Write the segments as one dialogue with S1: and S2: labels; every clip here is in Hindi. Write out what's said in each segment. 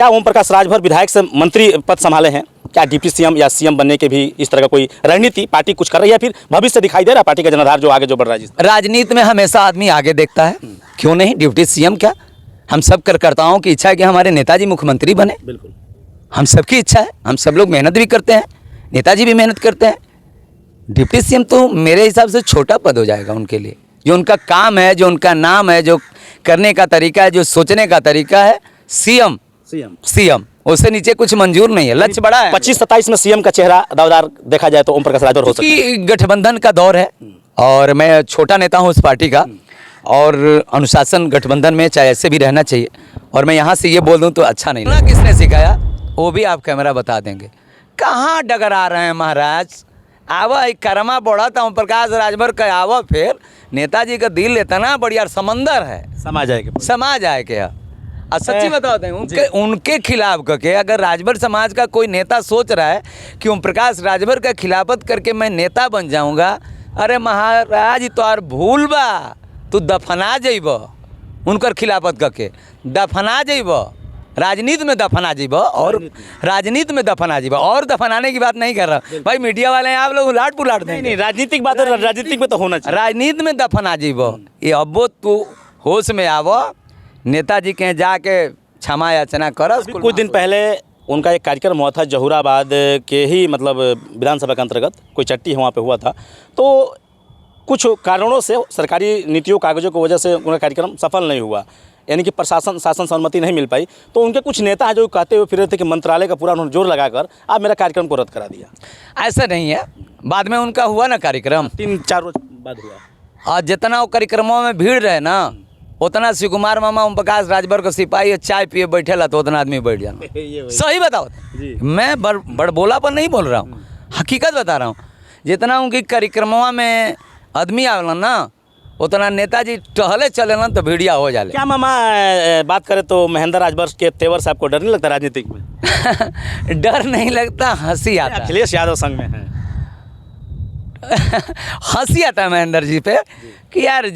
S1: क्या ओम प्रकाश राजभर विधायक से मंत्री पद संभाले हैं? क्या डिप्टी सीएम या सीएम बनने के भी इस तरह का कोई रणनीति पार्टी कुछ कर रही है, फिर भविष्य दिखाई दे रहा है पार्टी का जनाधार जो आगे जो बढ़ रहा है?
S2: राजनीति में हमेशा आदमी आगे देखता है, क्यों नहीं? डिप्टी सीएम क्या, हम सब कार्यकर्ताओं की इच्छा है कि हमारे नेताजी मुख्यमंत्री बने।
S1: बिल्कुल,
S2: हम सबकी इच्छा है, हम सब लोग मेहनत भी करते हैं, नेताजी भी मेहनत करते हैं। डिप्टी सीएम तो मेरे हिसाब से छोटा पद हो जाएगा उनके लिए। जो उनका काम है, जो उनका नाम है, जो करने का तरीका है, जो सोचने का तरीका है, सीएम उससे नीचे कुछ मंजूर नहीं है। लक्ष्य बड़ा है।
S1: 25-27 में सीएम का चेहरा दावेदार देखा जाए तो ओम प्रकाश राजभर हो सकता है।
S2: क्योंकि गठबंधन का दौर है और मैं छोटा नेता हूँ उस पार्टी का, और अनुशासन गठबंधन में चाहे ऐसे भी रहना चाहिए। और मैं यहाँ से ये बोल दूँ तो अच्छा नहीं लगता। किसने सिखाया वो भी आप कैमरा बता देंगे। कहाँ डगर आ रहे हैं महाराज? आवा एक करमा बढ़ा था ओम प्रकाश राजभर का, आवा फिर नेताजी का दिल इतना बढ़िया समंदर है,
S1: समा जाएगा।
S2: समाज आए क्या? सच्ची बताते हैं उनके खिलाफ करके अगर राजभर समाज का कोई नेता सोच रहा है कि ओम प्रकाश राजभर का खिलाफत करके मैं नेता बन जाऊंगा, अरे महाराज तो यार भूल बा, तू दफना जाइब उनकर खिलाफत करके, दफना जाइब राजनीति में, दफना जाइब और राजनीति में दफना जाइब। और दफनाने की बात नहीं कर रहा भाई, मीडिया वाले हैं आप लोग उलाट पुलाट देंगे।
S1: नहीं, राजनीतिक बात है, राजनीतिक में तो होना चाहिए।
S2: राजनीति में दफना जाइब। ये अब्बो तू होश में आवो, नेताजी के जाके क्षमा याचना कर।
S1: कुछ दिन पहले उनका एक कार्यक्रम हुआ था जहूराबाद के ही मतलब विधानसभा के अंतर्गत, कोई चट्टी वहाँ पे हुआ था। तो कुछ कारणों से सरकारी नीतियों कागजों की वजह से उनका कार्यक्रम सफल नहीं हुआ, यानी कि प्रशासन शासन सहमति नहीं मिल पाई। तो उनके कुछ नेता हैं जो कहते हुए फिर रहे थे कि मंत्रालय का पूरा उन्होंने जोर लगाकर आप मेरा कार्यक्रम को रद्द करा दिया।
S2: ऐसा नहीं है, बाद में उनका हुआ ना कार्यक्रम,
S1: 3-4 रोज बाद हुआ।
S2: और जितना वो कार्यक्रमों में भीड़ रहे ना, उतना शिव कुमार मामा ओम प्रकाश राजभर का सिपाही चाय पिए बैठेला तो उतना आदमी बैठ जाना। सही बताओ, मैं बड़ बोला पर नहीं बोल रहा हूँ, हकीकत बता रहा हूँ। जितना उनकी कार्यक्रमों में आदमी आवेला ना, उतना नेताजी टहले चले ना तो भीड़िया हो जाले।
S1: क्या मामा बात करें तो महेंद्र राजभर के तेवर से आपको डर नहीं लगता राजनीतिक में?
S2: डर नहीं लगता, हंसी आता है।
S1: अखिलेश यादव संग में है।
S2: हंसी आता है महेंद्र जी पे कि यार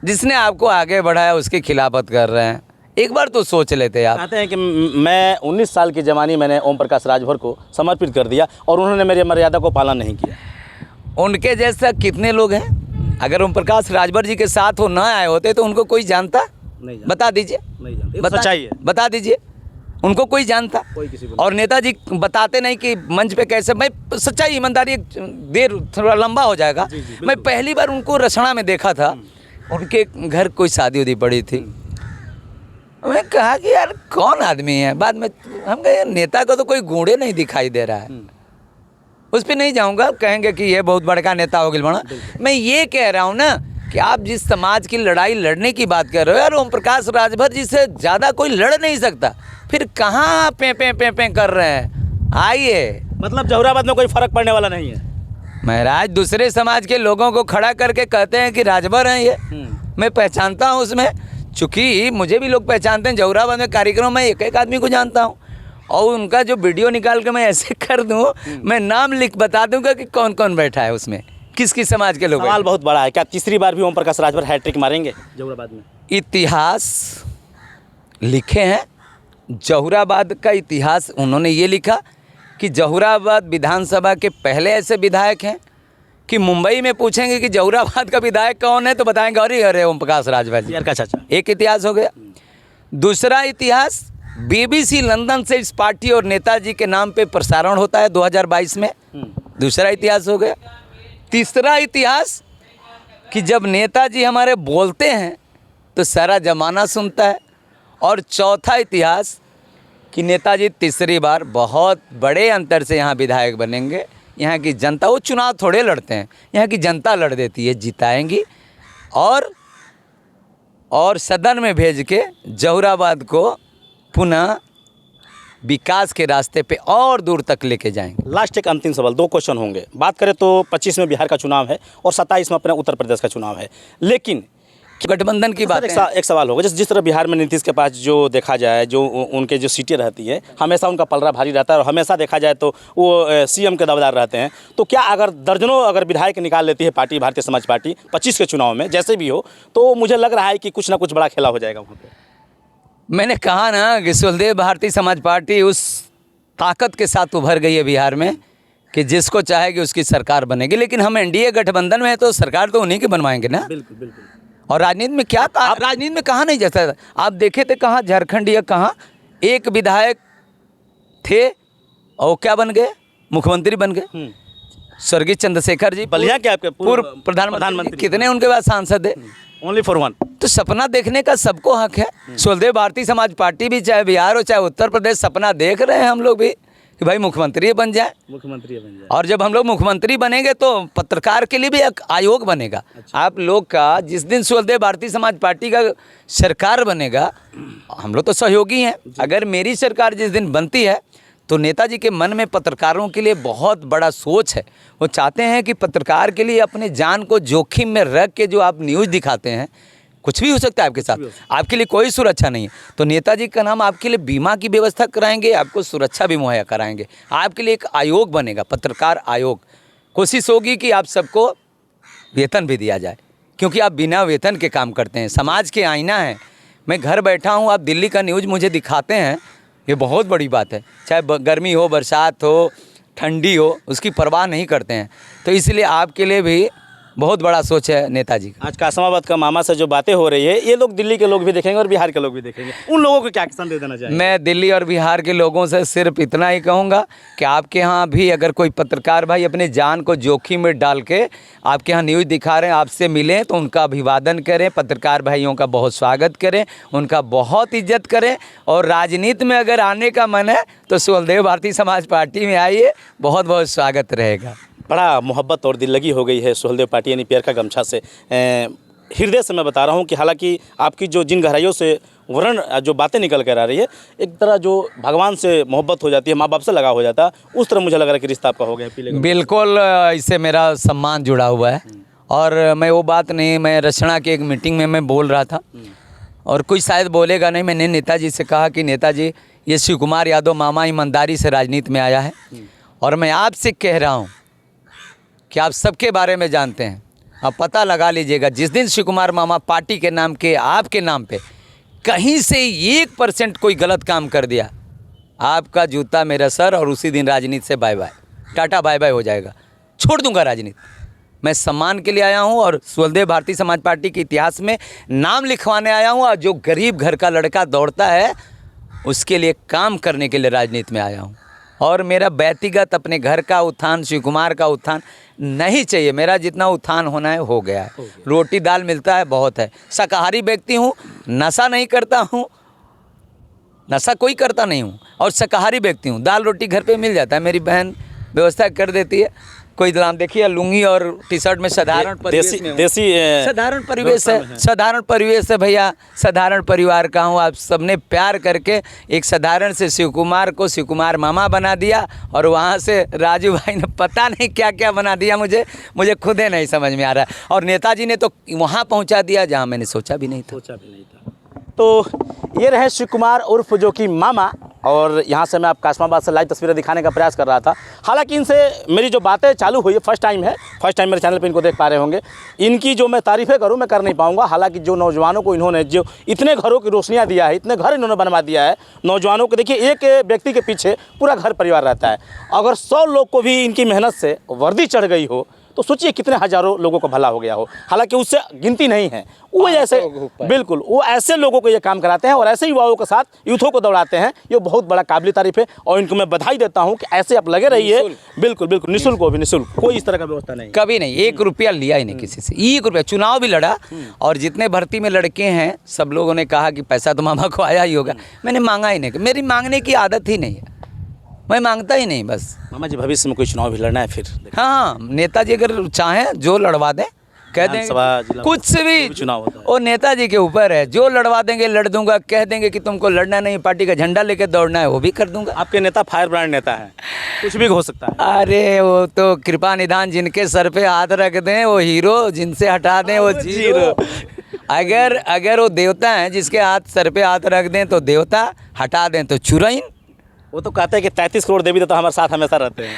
S2: जिसने आपको आगे बढ़ाया उसकी खिलाफत कर रहे हैं। एक बार तो सोच लेते आप।
S1: कहते हैं कि मैं 19 साल की जवानी मैंने ओम प्रकाश राजभर को समर्पित कर दिया और उन्होंने मेरी मर्यादा को पालन नहीं किया।
S2: उनके जैसा कितने लोग हैं? अगर ओम प्रकाश राजभर जी के साथ वो ना आए होते तो उनको कोई जानता?
S1: नहीं जानता।
S2: बता दीजिए,
S1: नहीं जानता। सच्चाई है।
S2: बता दीजिए, उनको कोई जानता?
S1: कोई किसी को।
S2: और नेताजी बताते नहीं कि मंच पे कैसे। मैं सच्चाई ईमानदारी, देर थोड़ा लंबा हो जाएगा। मैं पहली बार उनको रसना में देखा था, उनके घर कोई शादी उदी पड़ी थी। मैं कहा कि यार कौन आदमी है। बाद में हम कहे नेता को तो कोई गुणे नहीं दिखाई दे रहा है। उस पर नहीं जाऊंगा, कहेंगे कि ये बहुत बड़का नेता हो गया बड़ा। मैं ये कह रहा हूँ ना कि आप जिस समाज की लड़ाई लड़ने की बात कर रहे हो यार, ओम प्रकाश राजभर जी से ज़्यादा कोई लड़ नहीं सकता। फिर कहाँ पे कर रहे हैं? आइए,
S1: मतलब जहूराबाद में कोई फर्क पड़ने वाला नहीं है।
S2: महाराज दूसरे समाज के लोगों को खड़ा करके कहते हैं कि राजभर हैं ये, मैं पहचानता हूँ उसमें। चूँकि मुझे भी लोग पहचानते हैं, जहूराबाद में कार्यक्रम में एक एक आदमी को जानता हूँ। और उनका जो वीडियो निकाल के मैं ऐसे कर दूँ, मैं नाम लिख बता दूँगा कि कौन कौन बैठा है उसमें, किस किस समाज के लोग।
S1: सवाल बहुत बड़ा है, क्या तीसरी बार भी ओम प्रकाश राजभर हैट्रिक मारेंगे जहूराबाद में?
S2: इतिहास लिखे हैं, जहूराबाद का इतिहास उन्होंने ये लिखा कि जहूराबाद विधानसभा के पहले ऐसे विधायक हैं कि मुंबई में पूछेंगे कि जहूराबाद का विधायक कौन है तो बताएंगे अरे अरे ओम प्रकाश राजभर जी
S1: का चाचा।
S2: एक इतिहास हो गया। दूसरा इतिहास, BBC लंदन से इस पार्टी और नेताजी के नाम पे प्रसारण होता है 2022 में। दूसरा इतिहास हो गया। तीसरा इतिहास कि जब नेताजी हमारे बोलते हैं तो सारा जमाना सुनता है। और चौथा इतिहास कि नेताजी तीसरी बार बहुत बड़े अंतर से यहाँ विधायक बनेंगे। यहाँ की जनता, वो चुनाव थोड़े लड़ते हैं, यहाँ की जनता लड़ देती है, जिताएंगी और सदन में भेज के जहूराबाद को पुनः विकास के रास्ते पे और दूर तक लेके जाएंगे।
S1: लास्ट एक अंतिम सवाल, 2 क्वेश्चन होंगे। बात करें तो 25 में बिहार का चुनाव है और 27 में अपने उत्तर प्रदेश का चुनाव है, लेकिन
S2: गठबंधन की बात
S1: एक सवाल होगा। जिस तरह बिहार में नीतीश के पास जो देखा जाए, जो उनके जो सीटें रहती है, हमेशा उनका पलड़ा भारी रहता है और हमेशा देखा जाए तो वो सीएम के दावेदार रहते हैं। तो क्या अगर दर्जनों अगर विधायक निकाल लेती है पार्टी भारतीय समाज पार्टी 25 के चुनाव में, जैसे भी हो, तो मुझे लग रहा है कि कुछ ना कुछ बड़ा खेला हो जाएगा वहाँ पर।
S2: मैंने कहा ना कि सुलदेव भारतीय समाज पार्टी उस ताकत के साथ उभर गई है बिहार में कि जिसको चाहेगी उसकी सरकार बनेगी, लेकिन हम एनडीए गठबंधन में है तो सरकार तो उन्हीं की बनवाएंगे ना।
S1: बिल्कुल बिल्कुल।
S2: और राजनीति में क्या आप राजनीति में कहाँ नहीं जाता, आप देखे थे कहाँ झारखंड या कहाँ एक विधायक थे और क्या बन गए, मुख्यमंत्री बन गए। स्वर्गीय चंद्रशेखर जी
S1: बलिया के आपके
S2: पूर्व प्रधानमंत्री, कितने उनके पास सांसद है,
S1: ओनली फॉर वन।
S2: तो सपना देखने का सबको हक है। सुलदेव भारतीय समाज पार्टी भी चाहे बिहार हो चाहे उत्तर प्रदेश सपना देख रहे हैं हम लोग भी कि भाई मुख्यमंत्री बन जाए।
S1: मुख्यमंत्री बन जाए।
S2: और जब हम लोग मुख्यमंत्री बनेंगे तो पत्रकार के लिए भी एक आयोग बनेगा। आप लोग का जिस दिन सुलदेव भारतीय समाज पार्टी का सरकार बनेगा, हम लोग तो सहयोगी हैं, अगर मेरी सरकार जिस दिन बनती है तो नेताजी के मन में पत्रकारों के लिए बहुत बड़ा सोच है। वो चाहते हैं कि पत्रकार के लिए अपने जान को जोखिम में रख के जो आप न्यूज़ दिखाते हैं, कुछ भी हो सकता है आपके साथ, आपके लिए कोई सुरक्षा नहीं है, तो नेताजी का नाम आपके लिए बीमा की व्यवस्था कराएंगे, आपको सुरक्षा भी मुहैया कराएंगे। आपके लिए एक आयोग बनेगा, पत्रकार आयोग। कोशिश होगी कि आप सबको वेतन भी दिया जाए, क्योंकि आप बिना वेतन के काम करते हैं, समाज के आईना है। मैं घर बैठा हूँ, आप दिल्ली का न्यूज़ मुझे दिखाते हैं, ये बहुत बड़ी बात है। चाहे गर्मी हो, बरसात हो, ठंडी हो, उसकी परवाह नहीं करते हैं। तो इसलिए आपके लिए भी बहुत बड़ा सोच है नेताजी का।
S1: आज कासमाबाद का मामा से जो बातें हो रही है, ये लोग दिल्ली के लोग भी देखेंगे और बिहार के लोग भी देखेंगे, उन लोगों को क्या संदेश देना चाहिए?
S2: मैं दिल्ली और बिहार के लोगों से सिर्फ इतना ही कहूँगा कि आपके यहाँ भी अगर कोई पत्रकार भाई अपने जान को जोखिम में डाल के आपके यहाँ न्यूज़ दिखा रहे हैं, आपसे मिलें तो उनका अभिवादन करें, पत्रकार भाइयों का बहुत स्वागत करें, उनका बहुत इज्जत करें। और राजनीति में अगर आने का मन है तो सुलदेव भारतीय समाज पार्टी में आइए, बहुत बहुत स्वागत रहेगा।
S1: बड़ा मोहब्बत और दिल लगी हो गई है सुहेलदेव पार्टी यानी पियर का गमछा से। हृदय से मैं बता रहा हूँ कि हालांकि आपकी जो जिन गहराइयों से वर्ण जो बातें निकल कर आ रही है, एक तरह जो भगवान से मोहब्बत हो जाती है, माँ बाप से लगा हो जाता है, उस तरह मुझे लग रहा है कि रिश्ता आपका हो गया पीले।
S2: बिल्कुल, इससे मेरा सम्मान जुड़ा हुआ है। और मैं वो बात नहीं, मैं रचना की एक मीटिंग में मैं बोल रहा था और कोई शायद बोलेगा नहीं, मैंने नेताजी से कहा कि नेताजी ये शिव कुमार यादव मामा ईमानदारी से राजनीति में आया है और मैं आपसे कह रहा हूँ कि आप सबके बारे में जानते हैं, आप पता लगा लीजिएगा, जिस दिन शिव कुमार मामा पार्टी के नाम के आपके नाम पे कहीं से 1% कोई गलत काम कर दिया, आपका जूता मेरा सर और उसी दिन राजनीति से bye bye, ta-ta bye bye हो जाएगा, छोड़ दूंगा राजनीति। मैं सम्मान के लिए आया हूं और सुलदेव भारतीय समाज पार्टी के इतिहास में नाम लिखवाने आया हूं और जो गरीब घर का लड़का दौड़ता है उसके लिए काम करने के लिए राजनीति में आया हूं। और मेरा व्यक्तिगत अपने घर का उत्थान, शिव कुमार का उत्थान नहीं चाहिए, मेरा जितना उत्थान होना है हो गया है। रोटी दाल मिलता है, बहुत है। शाकाहारी व्यक्ति हूँ, नशा नहीं करता हूँ, नशा कोई करता नहीं हूँ और शाकाहारी व्यक्ति हूँ। दाल रोटी घर पे मिल जाता है, मेरी बहन व्यवस्था कर देती है। कोई दाम देखिए, लुंगी और टी शर्ट में साधारण साधारण परिवेश है, साधारण परिवेश है भैया, साधारण परिवार का हूँ। आप सबने प्यार करके एक साधारण से शिव कुमार को शिव कुमार मामा बना दिया और वहाँ से राजू भाई ने पता नहीं क्या क्या बना दिया, मुझे खुद ही नहीं समझ में आ रहा है। और नेताजी ने तो वहाँ पहुँचा दिया जहाँ मैंने सोचा भी नहीं था।
S1: तो ये रहे शिव कुमार उर्फ जो कि मामा, और यहाँ से मैं आप कासमाबाद से लाइव तस्वीरें दिखाने का प्रयास कर रहा था। हालांकि इनसे मेरी जो बातें चालू हुई है, फर्स्ट टाइम मेरे चैनल पे इनको देख पा रहे होंगे। इनकी जो मैं तारीफ़ें करूँ मैं कर नहीं पाऊँगा। हालांकि जो नौजवानों को इन्होंने जो इतने घरों की रोशनियाँ दिया है, इतने घर इन्होंने बनवा दिया है नौजवानों को। देखिए, एक व्यक्ति के पीछे पूरा घर परिवार रहता है। अगर 100 लोग को भी इनकी मेहनत से वर्दी चढ़ गई हो तो सोचिए कितने हज़ारों लोगों को भला हो गया हो। हालांकि उससे गिनती नहीं है। वो ऐसे बिल्कुल वो ऐसे लोगों को ये काम कराते हैं और ऐसे युवाओं के साथ यूथों को दौड़ाते हैं। ये बहुत बड़ा काबिल तारीफ है और इनको मैं बधाई देता हूं कि ऐसे आप लगे रहिए। बिल्कुल बिल्कुल निःशुल्क हो भी, निःशुल्क कोई इस तरह का व्यवस्था नहीं,
S2: कभी नहीं। 1 रुपया लिया ही नहीं किसी से, 1 रुपया। चुनाव भी लड़ा और जितने भर्ती में लड़के हैं सब लोगों ने कहा कि पैसा तो मामा को आया ही होगा। मैंने मांगा ही नहीं, मेरी मांगने की आदत ही नहीं है, मैं मांगता ही नहीं। बस
S1: मामा जी भविष्य में कोई चुनाव भी लड़ना है फिर?
S2: हाँ, नेताजी अगर चाहें जो लड़वा दें, कह देंगे कुछ भी
S1: चुनाव होता है,
S2: वो नेताजी के ऊपर है, जो लड़वा देंगे लड़ दूंगा। कह देंगे कि तुमको लड़ना नहीं, पार्टी का झंडा लेके दौड़ना है, वो भी कर दूंगा।
S1: आपके नेता फायर ब्रांड नेता है, कुछ भी हो सकता है।
S2: अरे वो तो कृपा निधान, जिनके सर पे हाथ रख दें वो हीरो, जिनसे हटा दें वो जीरो। अगर वो देवता हैं, जिसके हाथ सर पे हाथ रख दें तो देवता, हटा दें तो चुरैन।
S1: वो तो कहते हैं कि 33 करोड़ देवी तो हमारे साथ हमेशा रहते हैं।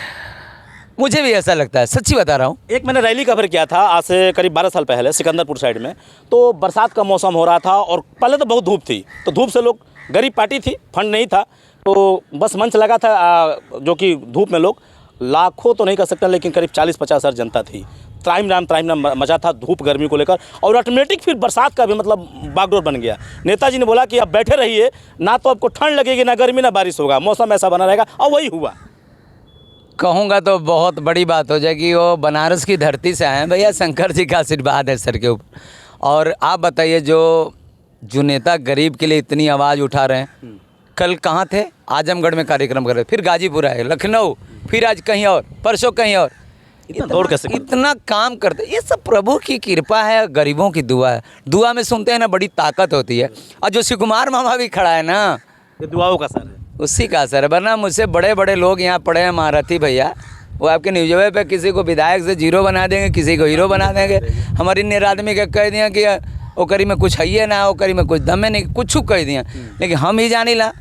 S2: मुझे भी ऐसा लगता है, सच्ची बता रहा हूँ।
S1: एक मैंने रैली कवर किया था आज से करीब 12 साल पहले सिकंदरपुर साइड में। तो बरसात का मौसम हो रहा था और पहले तो बहुत धूप थी, तो धूप से लोग गरीब पार्टी थी, फंड नहीं था, तो बस मंच लगा था जो कि धूप में लोग लाखों तो नहीं कर सकता, लेकिन करीब 40-50 हज़ार जनता थी। त्राइम मचा था धूप गर्मी को लेकर, और ऑटोमेटिक फिर बरसात का भी मतलब बागडोर बन गया। नेताजी ने बोला कि अब बैठे रहिए, ना तो आपको ठंड लगेगी, ना गर्मी, ना बारिश होगा, मौसम ऐसा बना रहेगा, और वही हुआ।
S2: कहूँगा तो बहुत बड़ी बात हो जाएगी। वो बनारस की धरती से आए हैं भैया, शंकर जी का आशीर्वाद है सर के ऊपर। और आप बताइए, जो नेता गरीब के लिए इतनी आवाज़ उठा रहे हैं, कल कहाँ थे? आजमगढ़ में कार्यक्रम कर रहे, फिर गाजीपुर आए, लखनऊ, फिर आज कहीं और, परसों कहीं और। इतना काम करते, ये सब प्रभु की कृपा है, गरीबों की दुआ है। दुआ में सुनते हैं ना, बड़ी ताकत होती है। और जो शिवकुमार मामा भी खड़ा है ना,
S1: ये दुआओं का असर है,
S2: उसी का असर है। वरना मुझसे बड़े बड़े लोग यहाँ पड़े हैं, महारथी भैया, वो आपके न्यूज़वे पे किसी को विधायक से जीरो बना देंगे, किसी को हीरो बना देंगे। हमारे इन आदमी के कह दिया कि ओकरी में कुछ है ना, ओकरी में कुछ दमे नहीं, कुछ कह दिया। लेकिन हम ही जानी ला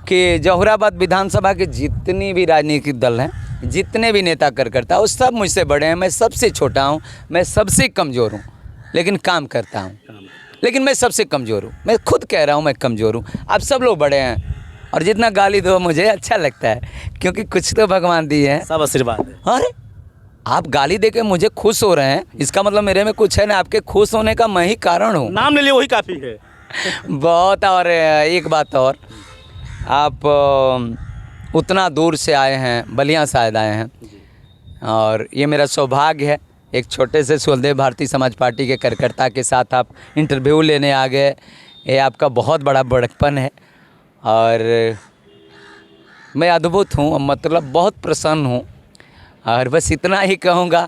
S2: कि जहुराबाद विधानसभा के जितनी भी राजनीतिक दल हैं, जितने भी नेता कार्यकर्ता, वो सब मुझसे बड़े हैं। मैं सबसे छोटा हूँ, मैं सबसे कमज़ोर हूँ, लेकिन काम करता हूँ। लेकिन मैं सबसे कमज़ोर हूँ, मैं खुद कह रहा हूँ मैं कमज़ोर हूँ। आप सब लोग बड़े हैं, और जितना गाली दो मुझे अच्छा लगता है, क्योंकि कुछ तो भगवान दिए हैं,
S1: सब आशीर्वाद है।
S2: अरे आप गाली दे के मुझे खुश हो रहे हैं, इसका मतलब मेरे में कुछ है ना। आपके खुश होने का मैं ही कारण हूँ।
S1: नाम ले लिए वही काफ़ी है।
S2: बहुत। और एक बात और, आप उतना दूर से आए हैं, बलिया शायद आए हैं, और ये मेरा सौभाग्य है, एक छोटे से सुलदेव भारतीय समाज पार्टी के कार्यकर्ता के साथ आप इंटरव्यू लेने आ गए। ये आपका बहुत बड़ा बड़कपन है, और मैं अद्भुत हूँ, मतलब बहुत प्रसन्न हूँ। और बस इतना ही कहूँगा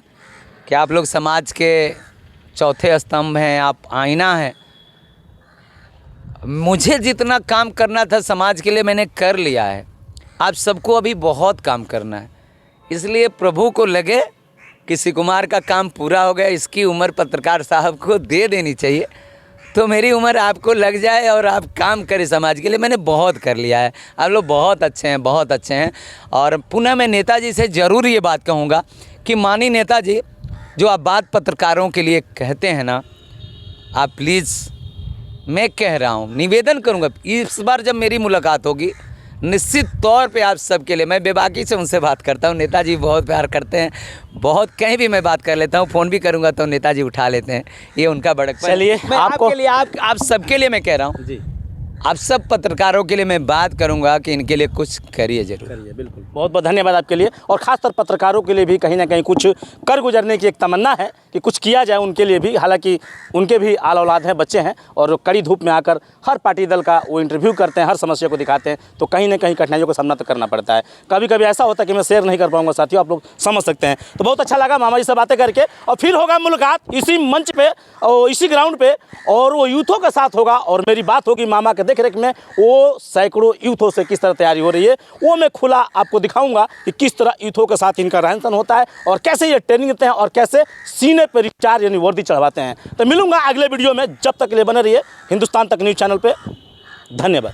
S2: कि आप लोग समाज के चौथे स्तंभ हैं, आप आईना हैं। मुझे जितना काम करना था समाज के लिए मैंने कर लिया है, आप सबको अभी बहुत काम करना है। इसलिए प्रभु को लगे कि शिवकुमार का काम पूरा हो गया, इसकी उम्र पत्रकार साहब को दे देनी चाहिए, तो मेरी उम्र आपको लग जाए और आप काम करें समाज के लिए। मैंने बहुत कर लिया है, आप लोग बहुत अच्छे हैं, बहुत अच्छे हैं। और पुनः मैं नेताजी से ज़रूर ये बात कहूँगा कि माननीय नेताजी, जो आप बात पत्रकारों के लिए कहते हैं ना, आप प्लीज़, मैं कह रहा हूँ, निवेदन करूँगा, इस बार जब मेरी मुलाकात होगी, निश्चित तौर पे आप सबके लिए, मैं बेबाकी से उनसे बात करता हूँ। नेताजी बहुत प्यार करते हैं, बहुत, कहीं भी मैं बात कर लेता हूँ, फ़ोन भी करूँगा तो नेताजी उठा लेते हैं, ये उनका बड़कपन।
S1: चलिए,
S2: मैं
S1: आपको
S2: आपके लिए, आप सबके लिए मैं कह रहा हूँ
S1: जी,
S2: आप सब पत्रकारों के लिए मैं बात करूंगा कि इनके लिए कुछ करिए जरूर।
S1: करिए, बिल्कुल। बहुत बहुत धन्यवाद आपके लिए, और ख़ासतौर पत्रकारों के लिए भी कहीं ना कहीं कुछ कर गुजरने की एक तमन्ना है कि कुछ किया जाए उनके लिए भी। हालांकि उनके भी आल औलाद हैं, बच्चे हैं, और कड़ी धूप में आकर हर पार्टी दल का वो इंटरव्यू करते हैं, हर समस्या को दिखाते हैं, तो कहीं ना कहीं कठिनाइयों का सामना तो करना पड़ता है। कभी कभी ऐसा होता है कि मैं शेयर नहीं कर पाऊँगा साथियों, आप लोग समझ सकते हैं। तो बहुत अच्छा लगा मामा जी से बातें करके, और फिर होगा मुलाकात इसी मंच पे और इसी ग्राउंड पे, और वो यूथों के साथ होगा, और मेरी बात होगी मामा के देख रेख में वो सैकड़ों यूथों से किस तरह तैयारी हो रही है, वो मैं खुला आपको दिखाऊंगा कि किस तरह यूथों के साथ इनका रहन सहन होता है, और कैसे ये ट्रेनिंग देते हैं, और कैसे सीने पर रिचार्ज यानी वर्दी चढ़वाते हैं। तो मिलूंगा अगले वीडियो में, जब तक के लिए बने रहिए हिंदुस्तान तक न्यूज़ चैनल पे। धन्यवाद।